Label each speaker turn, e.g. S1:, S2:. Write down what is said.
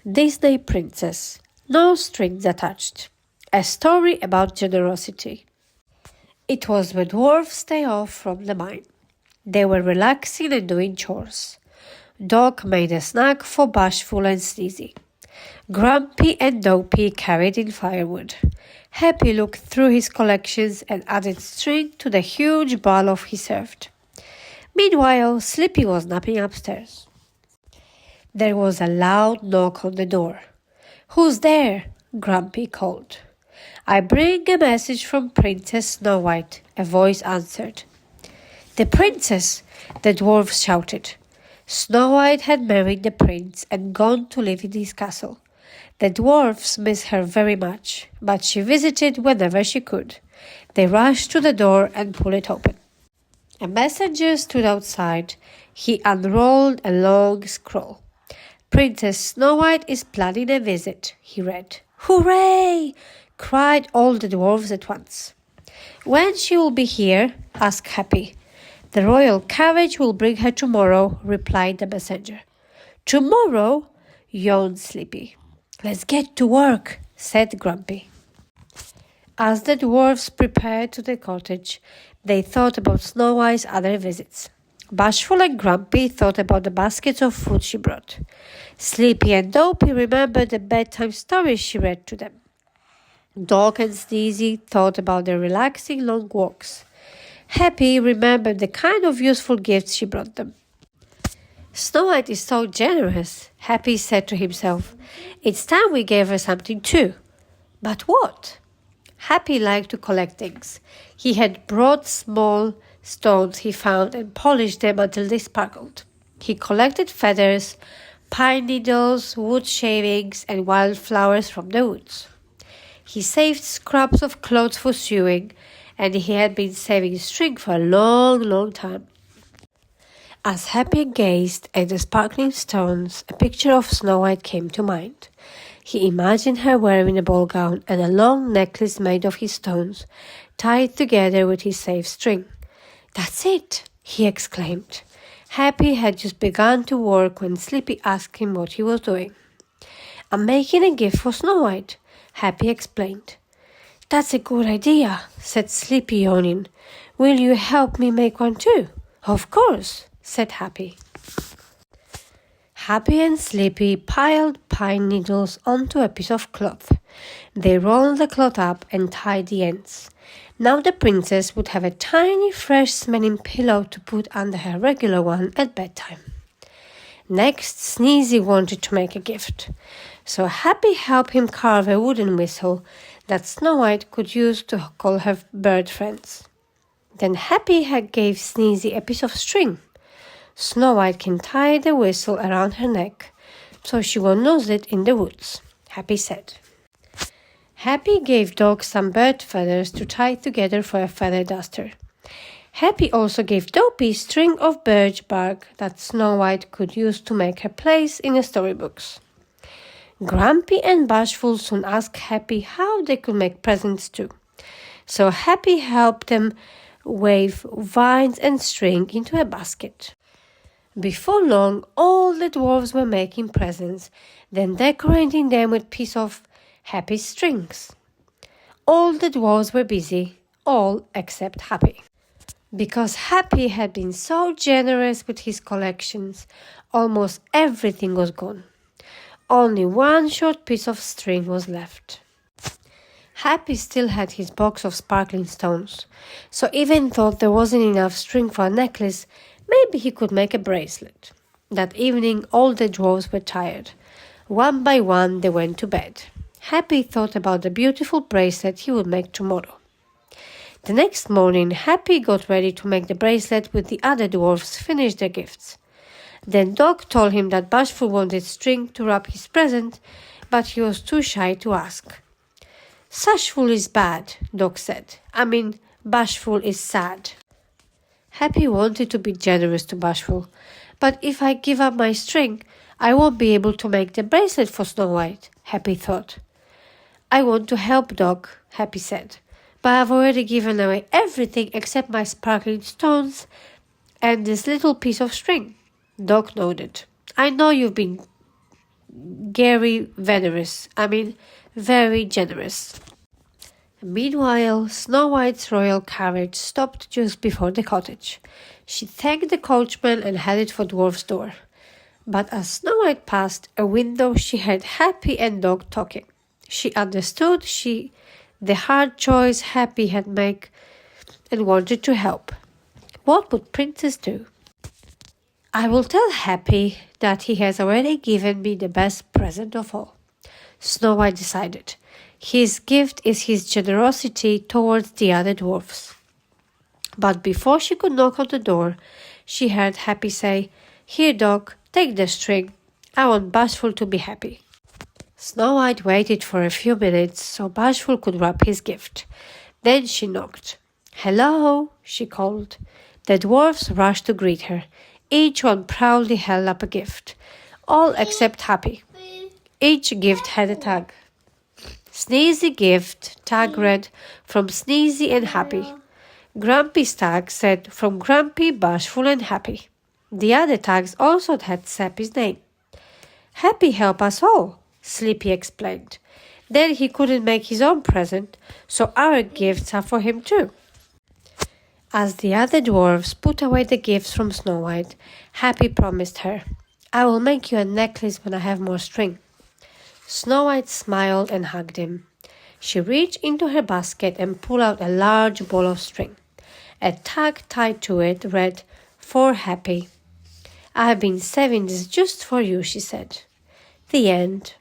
S1: Disney Princess. No strings attached. A story about generosity. It was the dwarfs' day off from the mine. They were relaxing and doing chores. Dog made a snack for Bashful and Sneezy. Grumpy and Dopey carried in firewood. Happy looked through his collections and added string to the huge ball he served. Meanwhile, Sleepy was napping upstairs. There was a loud knock on the door. "Who's there?" Grumpy called. "I bring a message from Princess Snow White," a voice answered. "The princess!" the dwarfs shouted. Snow White had married the prince and gone to live in his castle. The dwarfs missed her very much, but she visited whenever she could. They rushed to the door and pulled it open. A messenger stood outside. He unrolled a long scroll. "Princess Snow White is planning a visit," he read. "Hooray!" cried all the dwarfs at once. "When she will be here?" asked Happy. "The royal carriage will bring her tomorrow," replied the messenger. "Tomorrow?" yawned Sleepy. "Let's get to work," said Grumpy. As the dwarfs prepared to the cottage, they thought about Snow White's other visits. Bashful and Grumpy thought about the baskets of food she brought. Sleepy and Dopey remembered the bedtime stories she read to them. Dog and Sneezy thought about their relaxing long walks. Happy remembered the kind of useful gifts she brought them. "Snow White is so generous," Happy said to himself. "It's time we gave her something too." But what? Happy liked to collect things. He had brought small stones he found and polished them until they sparkled. He collected feathers, pine needles, wood shavings, and wildflowers from the woods. He saved scraps of clothes for sewing, and he had been saving string for a long time. As Happy gazed at the sparkling stones, a picture of Snow White came to mind. He imagined her wearing a ball gown and a long necklace made of his stones, tied together with his saved string. "That's it!" he exclaimed. Happy had just begun to work when Sleepy asked him what he was doing. "I'm making a gift for Snow White," Happy explained. "That's a good idea," said Sleepy, yawning. "Will you help me make one too?" "Of course," said Happy. Happy and Sleepy piled pine needles onto a piece of cloth. They rolled the cloth up and tied the ends. Now the princess would have a tiny, fresh-smelling pillow to put under her regular one at bedtime. Next, Sneezy wanted to make a gift, so Happy helped him carve a wooden whistle that Snow White could use to call her bird friends. Then Happy gave Sneezy a piece of string. Snow White can tie the whistle around her neck, so she won't lose it in the woods, Happy said. Happy gave Dog some bird feathers to tie together for a feather duster. Happy also gave Dopey a string of birch bark that Snow White could use to make her place in the storybooks. Grumpy and Bashful soon asked Happy how they could make presents too. So Happy helped them weave vines and string into a basket. Before long, all the dwarves were making presents, then decorating them with pieces of Happy strings. All the dwarves were busy, all except Happy. Because Happy had been so generous with his collections, almost everything was gone. Only one short piece of string was left. Happy still had his box of sparkling stones, so even though there wasn't enough string for a necklace, maybe he could make a bracelet. That evening all the dwarves were tired. One by one they went to bed. Happy thought about the beautiful bracelet he would make tomorrow. The next morning, Happy got ready to make the bracelet with the other dwarfs finish their gifts. Then Dog told him that Bashful wanted string to wrap his present, but he was too shy to ask. "Sashful is bad," Dog said. Bashful is sad. Happy wanted to be generous to Bashful, but if I give up my string, I won't be able to make the bracelet for Snow White, Happy thought. "I want to help Dog," Happy said, "but I've already given away everything except my sparkling stones and this little piece of string." Dog nodded. "I know you've been very generous. Meanwhile, Snow White's royal carriage stopped just before the cottage. She thanked the coachman and headed for Dwarf's door. But as Snow White passed a window, she heard Happy and Dog talking. She understood the hard choice Happy had made and wanted to help. What would Princess do? I will tell Happy that he has already given me the best present of all, Snow White decided. His gift is his generosity towards the other dwarfs. But before she could knock on the door, she heard Happy say, Here, Dog, take the string. I want Bashful to be happy. Snow White waited for a few minutes so Bashful could wrap his gift. Then she knocked. Hello, she called. The dwarfs rushed to greet her. Each one proudly held up a gift. All except Happy. Each gift had a tag. Sneezy gift tag read, From Sneezy and Happy. Grumpy's tag said, From Grumpy, Bashful and Happy. The other tags also had Happy's name. Happy help us all, Sleepy explained. Then he couldn't make his own present, so our gifts are for him too. As the other dwarfs put away the gifts from Snow White, Happy promised her, I will make you a necklace when I have more string. Snow White smiled and hugged him. She reached into her basket and pulled out a large ball of string. A tag tied to it read, For Happy. I have been saving this just for you, she said. The end.